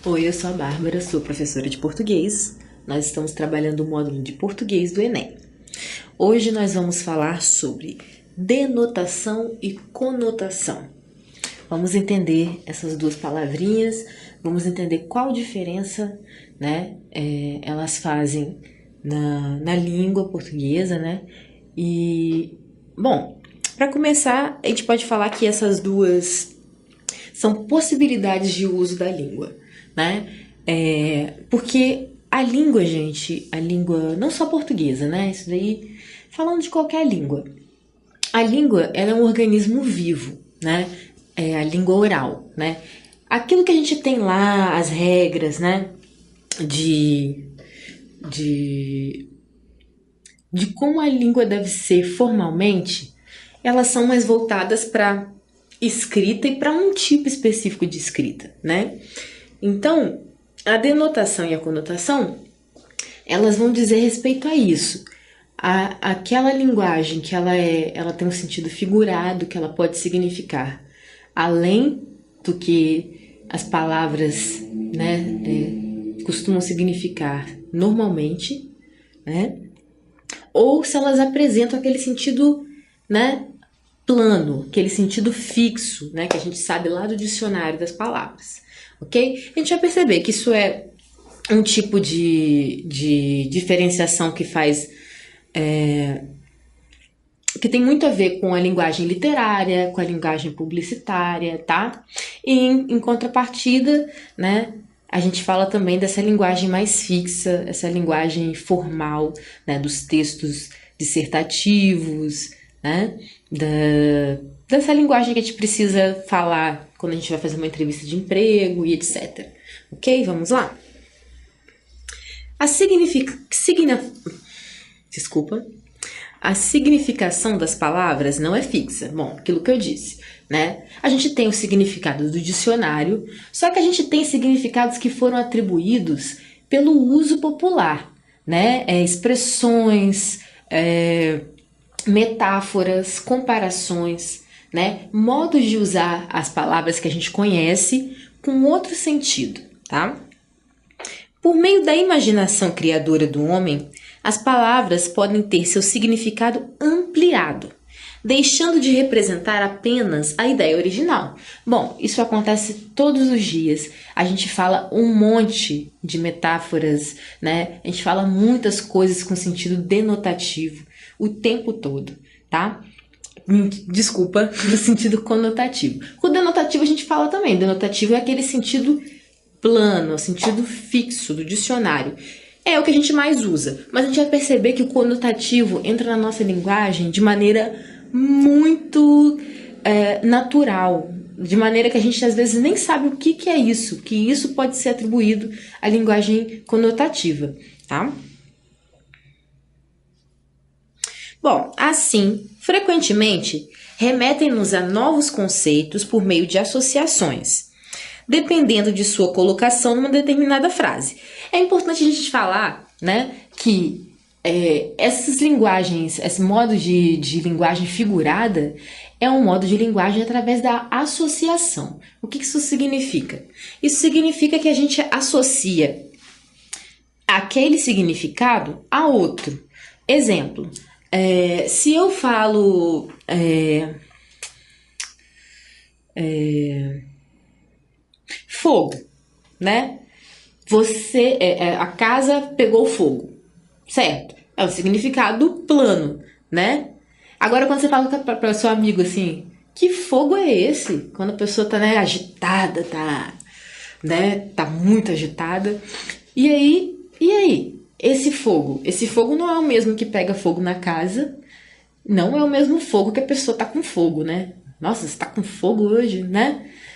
Oi, eu sou a Bárbara, sou professora de português. Nós estamos trabalhando o módulo de português do Enem. Hoje nós vamos falar sobre denotação e conotação. Vamos entender essas duas palavrinhas, vamos entender qual diferença, elas fazem na língua portuguesa, E, bom, para começar, a gente pode falar que essas duas são possibilidades de uso da língua, porque a língua, gente, a língua não só portuguesa, isso daí falando de qualquer língua. A língua, ela é um organismo vivo, É a língua oral, Aquilo que a gente tem lá, as regras, de como a língua deve ser formalmente, elas são mais voltadas para escrita e para um tipo específico de escrita, Então, a denotação e a conotação, elas vão dizer respeito a isso. Aquela linguagem que ela tem um sentido figurado, que ela pode significar além do que as palavras, costumam significar normalmente, ou se elas apresentam aquele sentido, plano, aquele sentido fixo, que a gente sabe lá do dicionário das palavras, ok? A gente vai perceber que isso é um tipo de diferenciação que faz, que tem muito a ver com a linguagem literária, com a linguagem publicitária, tá? E em contrapartida, a gente fala também dessa linguagem mais fixa, essa linguagem formal, dos textos dissertativos, dessa linguagem que a gente precisa falar quando a gente vai fazer uma entrevista de emprego e etc. Ok? Vamos lá? A significação das palavras não é fixa. Bom, aquilo que eu disse, A gente tem o significado do dicionário, só que a gente tem significados que foram atribuídos pelo uso popular, expressões, metáforas, comparações, modos de usar as palavras que a gente conhece com outro sentido, tá? Por meio da imaginação criadora do homem, as palavras podem ter seu significado ampliado, deixando de representar apenas a ideia original. Bom, isso acontece todos os dias. A gente fala um monte de metáforas, A gente fala muitas coisas com sentido denotativo o tempo todo, tá? Desculpa, no sentido conotativo. Com o denotativo a gente fala também. Denotativo é aquele sentido plano, o sentido fixo do dicionário. É o que a gente mais usa, mas a gente vai perceber que o conotativo entra na nossa linguagem de maneira muito natural, de maneira que a gente às vezes nem sabe o que é isso, que isso pode ser atribuído à linguagem conotativa, tá? Bom, assim, frequentemente, remetem-nos a novos conceitos por meio de associações, dependendo de sua colocação numa determinada frase. É importante a gente falar, que essas linguagens, esse modo de linguagem figurada é um modo de linguagem através da associação. O que isso significa? Isso significa que a gente associa aquele significado a outro. Exemplo, se eu falo fogo, a casa pegou fogo, certo? É o significado plano, Agora, quando você fala para seu amigo assim, que fogo é esse? Quando a pessoa tá, agitada, tá muito agitada. E aí? Esse fogo não é o mesmo que pega fogo na casa, não é o mesmo fogo que a pessoa tá com fogo, Nossa, você tá com fogo hoje,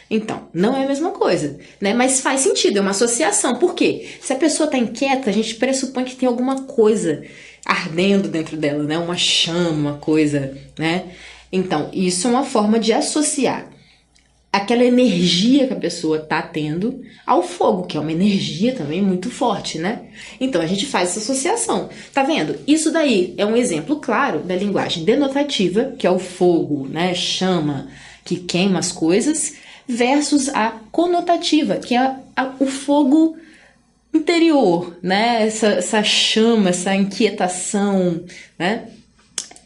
Então, não é a mesma coisa, Mas faz sentido, é uma associação. Por quê? Se a pessoa tá inquieta, a gente pressupõe que tem alguma coisa ardendo dentro dela, Uma chama, uma coisa, Então, isso é uma forma de associar aquela energia que a pessoa tá tendo ao fogo, que é uma energia também muito forte, Então, a gente faz essa associação. Tá vendo? Isso daí é um exemplo claro da linguagem denotativa, que é o fogo, chama, que queima as coisas, versus a conotativa, que é o fogo interior, né? Essa chama, essa inquietação, né?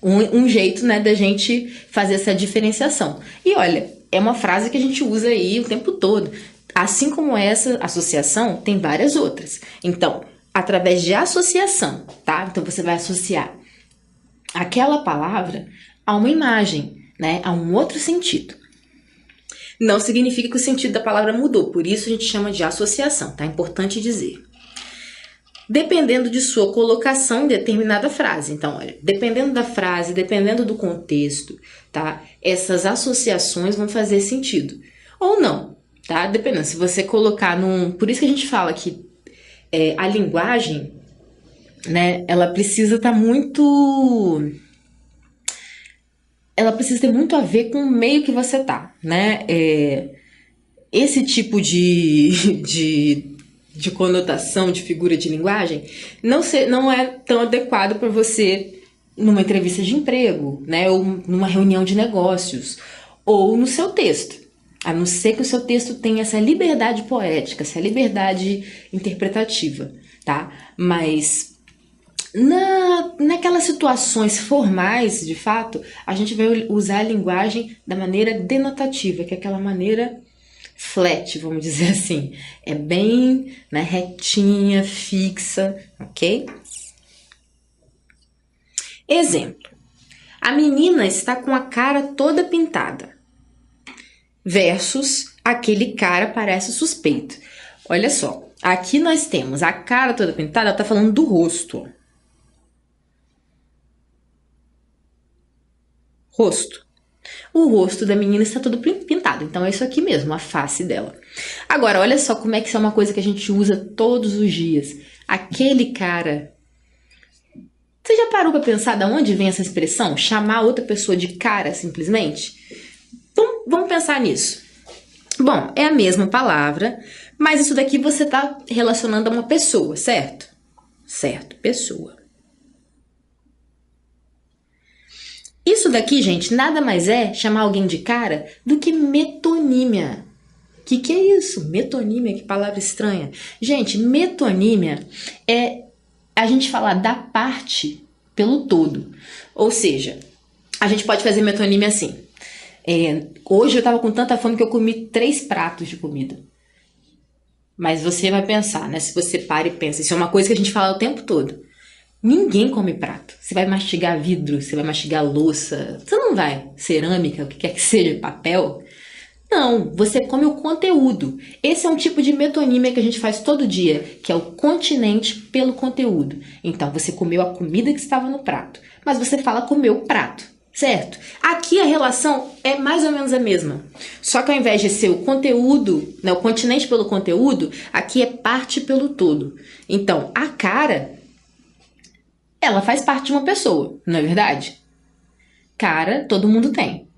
Um jeito, né, da gente fazer essa diferenciação. E olha, é uma frase que a gente usa aí o tempo todo. Assim como essa associação, tem várias outras. Então, através de associação, tá? Então você vai associar aquela palavra a uma imagem, né? A um outro sentido. Não significa que o sentido da palavra mudou, por isso a gente chama de associação, tá? É importante dizer. Dependendo de sua colocação em determinada frase. Então, olha, dependendo da frase, dependendo do contexto, tá? Essas associações vão fazer sentido. Ou não, tá? Dependendo, se você colocar num... Por isso que a gente fala que a linguagem, né, ela precisa estar muito... Ela precisa ter muito a ver com o meio que você tá, né? Esse tipo de conotação, de figura de linguagem, não é tão adequado para você numa entrevista de emprego, né? Ou numa reunião de negócios, ou no seu texto. A não ser que o seu texto tenha essa liberdade poética, essa liberdade interpretativa, tá? Mas naquelas situações formais, de fato, a gente vai usar a linguagem da maneira denotativa, que é aquela maneira flat, vamos dizer assim. É bem, né, retinha, fixa, ok? Exemplo. A menina está com a cara toda pintada. Versus aquele cara parece suspeito. Olha só, aqui nós temos a cara toda pintada, ela tá falando do rosto. Rosto. O rosto da menina está todo pintado, então é isso aqui mesmo, a face dela. Agora, olha só como é que isso é uma coisa que a gente usa todos os dias. Aquele cara. Você já parou para pensar de onde vem essa expressão? Chamar outra pessoa de cara, simplesmente? Então, vamos pensar nisso. Bom, é a mesma palavra, mas isso daqui você está relacionando a uma pessoa, certo? Certo, pessoa. Isso daqui, gente, nada mais é chamar alguém de cara do que metonímia. Que é isso? Metonímia, que palavra estranha. Gente, metonímia é a gente falar da parte pelo todo. Ou seja, a gente pode fazer metonímia assim. Hoje eu tava com tanta fome que eu comi 3 pratos de comida. Mas você vai pensar, né? Se você para e pensa, isso é uma coisa que a gente fala o tempo todo. Ninguém come prato. Você vai mastigar vidro, você vai mastigar louça, você não vai. Cerâmica, o que quer que seja, papel. Não, você come o conteúdo. Esse é um tipo de metonímia que a gente faz todo dia, que é o continente pelo conteúdo. Então, você comeu a comida que estava no prato, mas você fala comeu o prato, certo? Aqui a relação é mais ou menos a mesma. Só que ao invés de ser o conteúdo, né, o continente pelo conteúdo, aqui é parte pelo todo. Então, a cara, ela faz parte de uma pessoa, não é verdade? Cara, todo mundo tem.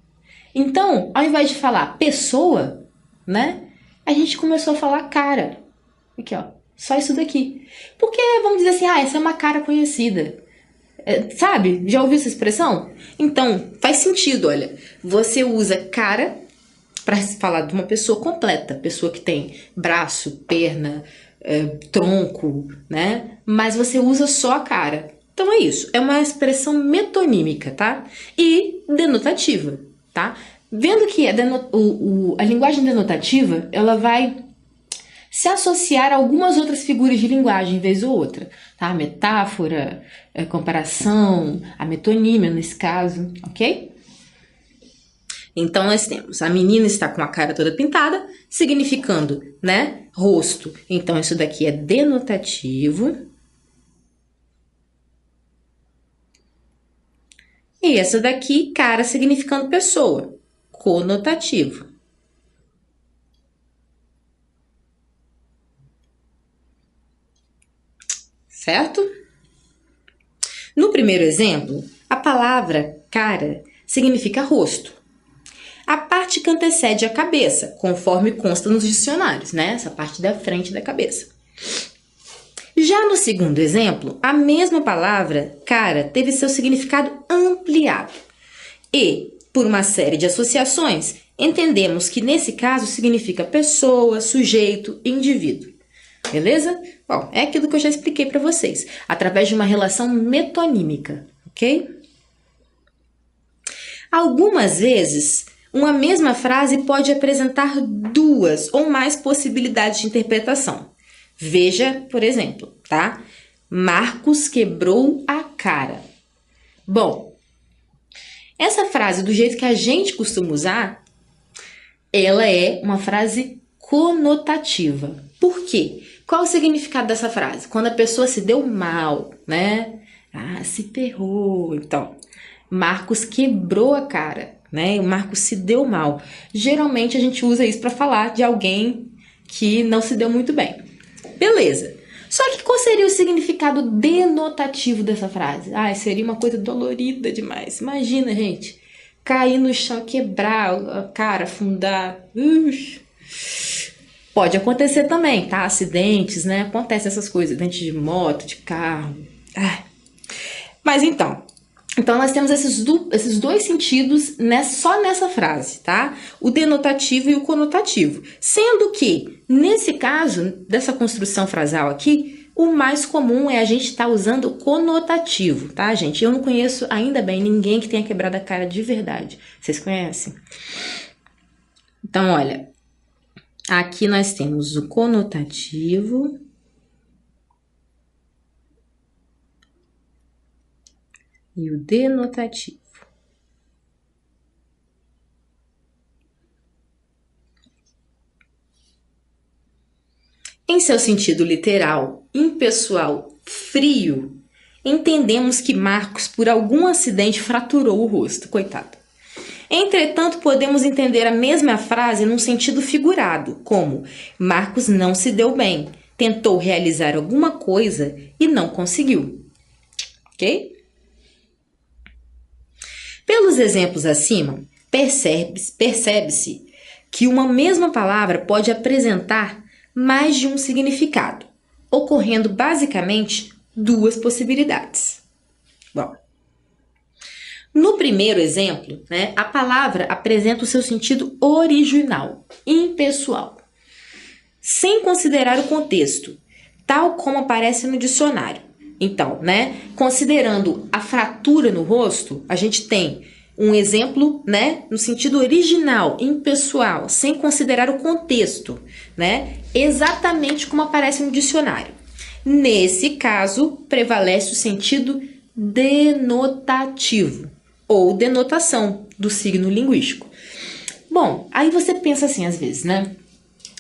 Então, ao invés de falar pessoa, né, a gente começou a falar cara. Aqui, ó, só isso daqui. Porque, vamos dizer assim, essa é uma cara conhecida. Sabe? Já ouviu essa expressão? Então, faz sentido, olha. Você usa cara para falar de uma pessoa completa. Pessoa que tem braço, perna, tronco, né? Mas você usa só a cara. Então é isso. É uma expressão metonímica, tá? E denotativa. Tá? Vendo que a linguagem denotativa, ela vai se associar a algumas outras figuras de linguagem, vez ou outra. Tá? Metáfora, comparação, a metonímia nesse caso, ok? Então nós temos, a menina está com a cara toda pintada, significando, né, rosto. Então isso daqui é denotativo. E essa daqui, cara, significando pessoa, conotativo. Certo? No primeiro exemplo, a palavra cara significa rosto. A parte que antecede a cabeça, conforme consta nos dicionários, né? Essa parte da frente da cabeça. Já no segundo exemplo, a mesma palavra, cara, teve seu significado ampliado e, por uma série de associações, entendemos que nesse caso significa pessoa, sujeito, indivíduo. Beleza? Bom, é aquilo que eu já expliquei para vocês, através de uma relação metonímica, ok? Algumas vezes, uma mesma frase pode apresentar duas ou mais possibilidades de interpretação. Veja, por exemplo, tá? Marcos quebrou a cara. Bom, essa frase, do jeito que a gente costuma usar, ela é uma frase conotativa. Por quê? Qual o significado dessa frase? Quando a pessoa se deu mal, né? Ah, se ferrou. Então, Marcos quebrou a cara, né? O Marcos se deu mal. Geralmente a gente usa isso para falar de alguém que não se deu muito bem. Beleza. Só que qual seria o significado denotativo dessa frase? Ah, seria uma coisa dolorida demais. Imagina, gente, cair no chão, quebrar a cara, afundar. Pode acontecer também, tá? Acidentes, né? Acontecem essas coisas, acidente de moto, de carro. Mas então nós temos esses dois sentidos só nessa frase, tá? O denotativo e o conotativo. Sendo que, nesse caso, dessa construção frasal aqui, o mais comum é a gente estar usando o conotativo, tá, gente? Eu não conheço, ainda bem, ninguém que tenha quebrado a cara de verdade. Vocês conhecem? Então, olha, aqui nós temos o conotativo e o denotativo. Em seu sentido literal, impessoal, frio, entendemos que Marcos, por algum acidente, fraturou o rosto. Coitado. Entretanto, podemos entender a mesma frase num sentido figurado, como Marcos não se deu bem, tentou realizar alguma coisa e não conseguiu. Ok? Pelos exemplos acima, percebe-se que uma mesma palavra pode apresentar mais de um significado, ocorrendo basicamente duas possibilidades. Bom, no primeiro exemplo, né, a palavra apresenta o seu sentido original, impessoal, sem considerar o contexto, tal como aparece no dicionário. Então, né, considerando a fratura no rosto, a gente tem um exemplo, né, no sentido original, impessoal, sem considerar o contexto, né, exatamente como aparece no dicionário. Nesse caso, prevalece o sentido denotativo ou denotação do signo linguístico. Bom, aí você pensa assim às vezes, né?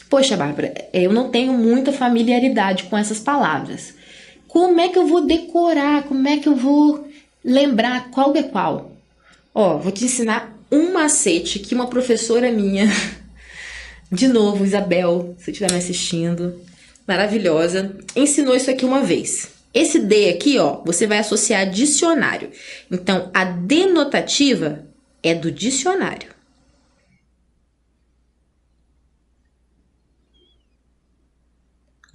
Poxa, Bárbara, eu não tenho muita familiaridade com essas palavras. Como é que eu vou decorar? Como é que eu vou lembrar qual é qual? Ó, vou te ensinar um macete que uma professora minha, de novo, Isabel, se estiver me assistindo, maravilhosa, ensinou isso aqui uma vez. Esse D aqui, ó, você vai associar a dicionário. Então, a denotativa é do dicionário.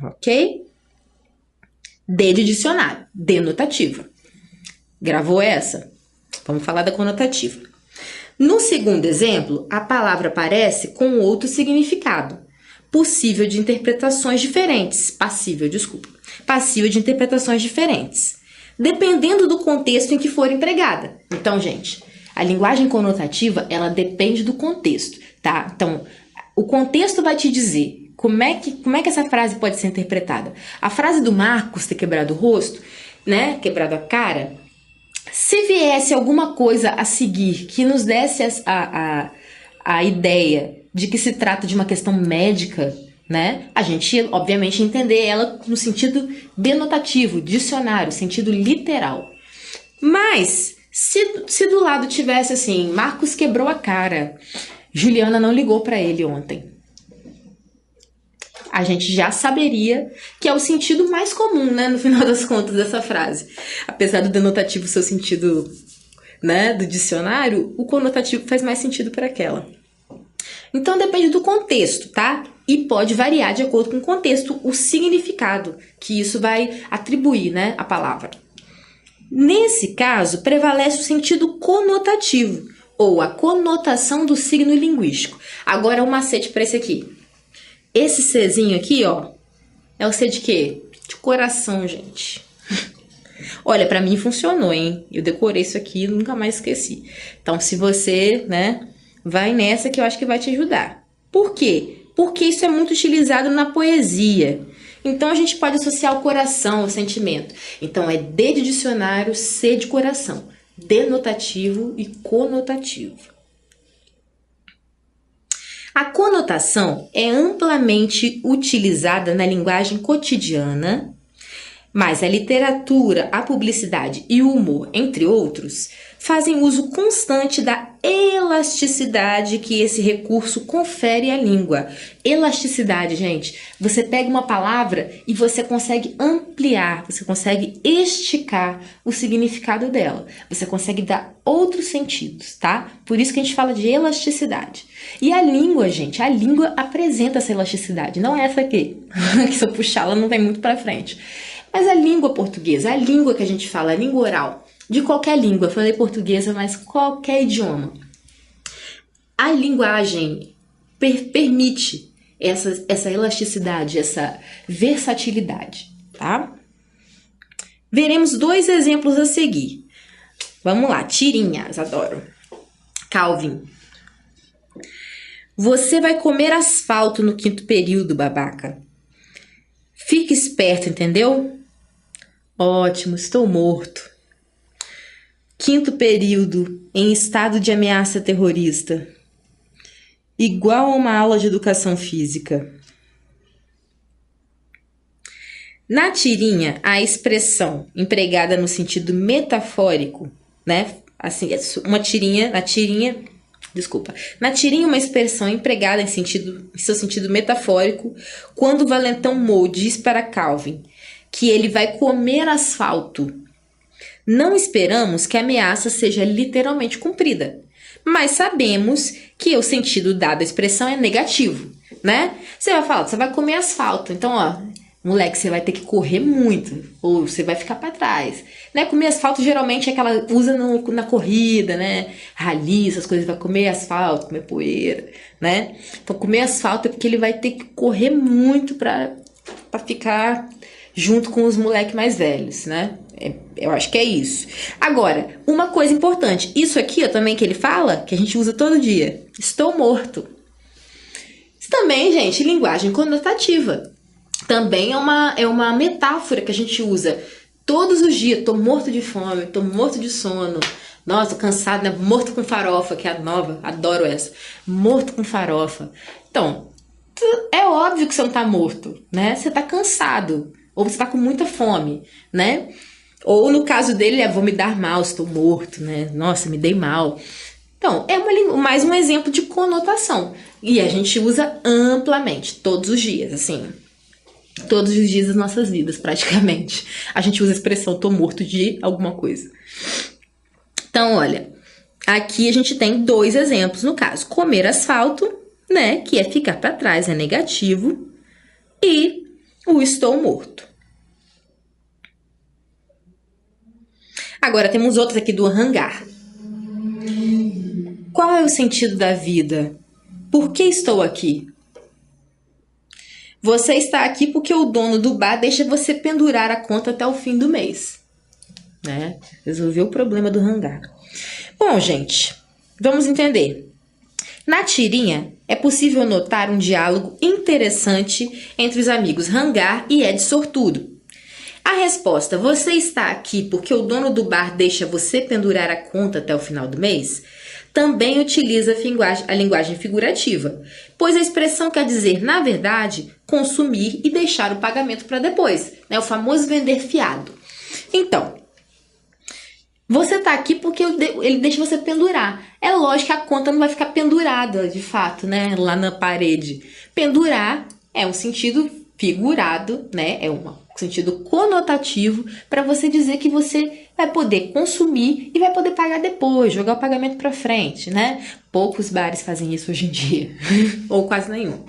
Ok? D de dicionário, denotativa. Gravou essa? Vamos falar da conotativa. No segundo exemplo, a palavra aparece com outro significado, passível de interpretações diferentes, passível de interpretações diferentes, dependendo do contexto em que for empregada. Então, gente, a linguagem conotativa, ela depende do contexto, tá? Então, o contexto vai te dizer como é que essa frase pode ser interpretada. A frase do Marcos ter quebrado o rosto, né, quebrado a cara, se viesse alguma coisa a seguir que nos desse a ideia de que se trata de uma questão médica, né, a gente, obviamente, entender ela no sentido denotativo, dicionário, sentido literal. Mas, se do lado tivesse assim, Marcos quebrou a cara, Juliana não ligou para ele ontem, a gente já saberia que é o sentido mais comum, né, no final das contas, dessa frase. Apesar do denotativo ser o sentido, né, do dicionário, o conotativo faz mais sentido para aquela. Então, depende do contexto, tá? E pode variar de acordo com o contexto, o significado que isso vai atribuir, né, à palavra. Nesse caso, prevalece o sentido conotativo, ou a conotação do signo linguístico. Agora, um macete para esse aqui. Esse Czinho aqui, ó, é o C de quê? De coração, gente. Olha, para mim funcionou, hein? Eu decorei isso aqui e nunca mais esqueci. Então, se você, né, vai nessa que eu acho que vai te ajudar. Por quê? Porque isso é muito utilizado na poesia. Então, a gente pode associar o coração ao sentimento. Então, é D de dicionário, C de coração. Denotativo e conotativo. A conotação é amplamente utilizada na linguagem cotidiana, mas a literatura, a publicidade e o humor, entre outros, fazem uso constante da elasticidade que esse recurso confere à língua. Elasticidade, gente. Você pega uma palavra e você consegue ampliar, você consegue esticar o significado dela. Você consegue dar outros sentidos, tá? Por isso que a gente fala de elasticidade. E a língua, gente, a língua apresenta essa elasticidade. Não é essa aqui, que se eu puxar ela não tem muito pra frente. Mas a língua portuguesa, a língua que a gente fala, a língua oral, de qualquer língua, eu falei portuguesa, mas qualquer idioma. A linguagem permite essa elasticidade, essa versatilidade, tá? Veremos 2 exemplos a seguir. Vamos lá, tirinhas, adoro. Calvin. Você vai comer asfalto no 5º período, babaca. Fique esperto, entendeu? Ótimo, estou morto. 5º período, em estado de ameaça terrorista. Igual a uma aula de educação física. Na tirinha, a expressão empregada no sentido metafórico, né? Assim, na tirinha, uma expressão empregada em seu sentido metafórico, quando Valentão Moe diz para Calvin que ele vai comer asfalto. Não esperamos que a ameaça seja literalmente cumprida, mas sabemos que o sentido dado à expressão é negativo, né? Você vai falar, você vai comer asfalto, então, ó, moleque, você vai ter que correr muito, ou você vai ficar para trás, né? Comer asfalto geralmente é aquela usa na corrida, né? Rally, essas coisas, vai comer asfalto, comer poeira, né? Então, comer asfalto é porque ele vai ter que correr muito para ficar junto com os moleques mais velhos, né? Eu acho que é isso. Agora, uma coisa importante, isso aqui ó, também que ele fala, que a gente usa todo dia, estou morto. Isso também, gente, linguagem conotativa. Também é uma metáfora que a gente usa todos os dias. Tô morto de fome, tô morto de sono. Nossa, tô cansado, né? Morto com farofa, que é a nova, adoro essa. Morto com farofa. Então, é óbvio que você não tá morto, né? Você tá cansado. Ou você tá com muita fome, né? Ou no caso dele vou me dar mal, estou morto, né? Nossa, me dei mal. Então, é mais um exemplo de conotação. E a gente usa amplamente, todos os dias, assim. Todos os dias das nossas vidas, praticamente. A gente usa a expressão tô morto de alguma coisa. Então, olha, aqui a gente tem 2 exemplos no caso. Comer asfalto, né? Que é ficar para trás, é negativo. E o estou morto. Agora temos outros aqui do hangar. Qual é o sentido da vida? Por que estou aqui? Você está aqui porque o dono do bar deixa você pendurar a conta até o fim do mês, né? Resolveu o problema do hangar. Bom, gente, vamos entender. Na tirinha, é possível notar um diálogo interessante entre os amigos Hangar e Ed Sortudo. A resposta, você está aqui porque o dono do bar deixa você pendurar a conta até o final do mês, também utiliza a linguagem figurativa, pois a expressão quer dizer, na verdade, consumir e deixar o pagamento para depois, né? O famoso vender fiado. Então, você está aqui porque ele deixa você pendurar. É lógico que a conta não vai ficar pendurada, de fato, né? Lá na parede. Pendurar é um sentido figurado, né? É um sentido conotativo para você dizer que você vai poder consumir e vai poder pagar depois, jogar o pagamento para frente, né? Poucos bares fazem isso hoje em dia, ou quase nenhum.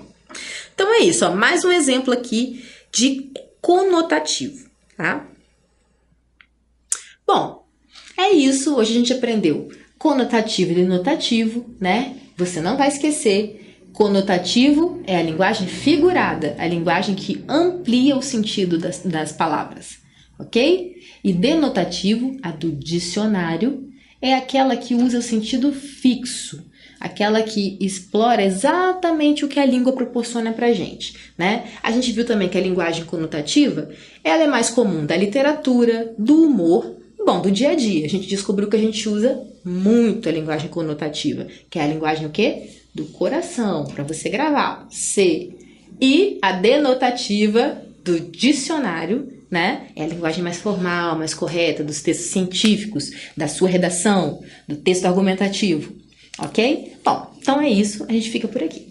Então é isso, ó, mais um exemplo aqui de conotativo, tá? Bom, é isso. Hoje a gente aprendeu Conotativo e denotativo, né? Você não vai esquecer. Conotativo é a linguagem figurada, a linguagem que amplia o sentido das palavras, ok? E denotativo, a do dicionário, é aquela que usa o sentido fixo, aquela que explora exatamente o que a língua proporciona pra gente, né? A gente viu também que a linguagem conotativa, ela é mais comum da literatura, do humor, bom, do dia a dia. A gente descobriu que a gente usa muito a linguagem conotativa, que é a linguagem o quê? Do coração, para você gravar, C. E a denotativa do dicionário, né? É a linguagem mais formal, mais correta, dos textos científicos, da sua redação, do texto argumentativo, ok? Bom, então é isso, a gente fica por aqui.